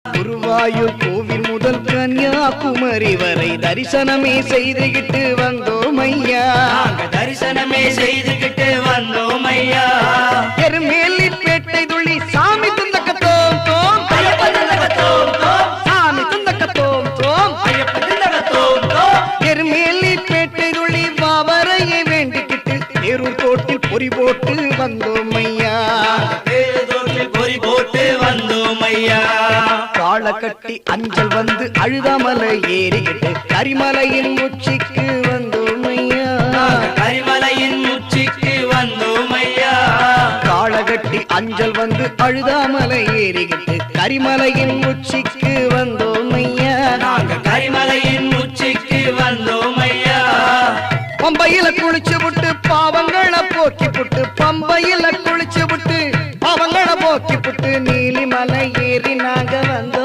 குருவாயூர் கோவில் முதல் கன்னியாகுமரி வரை தரிசனமே செய்துகிட்டு வந்தோம் ஐயா. தரிசனமே செய்துகிட்டு வந்தோம் ஐயா. எருமேலிப்பேட்டை துள்ளி சாமி துந்தக்க தோம் தோம் ஐயப்ப துந்தக்க தோம் தோம் சாமி துந்தக்க தோம் தோம் ஐயப்ப துந்தக்க தோம் தோம். எருமேலிப்பேட்டை துள்ளி பாவரையை வேண்டிக்கிட்டு தேரூர் தோட்டில் பொறி போட்டு வந்தோம் ஐயா. தோட்டில் பொறி போட்டு வந்தோம் ஐயா. காளை கட்டி அஞ்சல் வந்து அழுதாமலை ஏறிக்கிட்டு கரிமலையின் உச்சிக்கு வந்தோம் ஐயா. கரிமலையின் உச்சிக்கு வந்தோம் ஐயா. காளை கட்டி அஞ்சல் வந்து அழுதாமலை ஏறிக்கிட்டு கரிமலையின் உச்சிக்கு வந்தோம் ஐயா. கரிமலையின் உச்சிக்கு வந்தோம் ஐயா. பம்பையில குளிச்சு விட்டு பாவங்களை போக்கி புட்டு பம்பையில குளிச்சு விட்டு பாவங்களை போக்கி புட்டு நீலிமலை ஏறி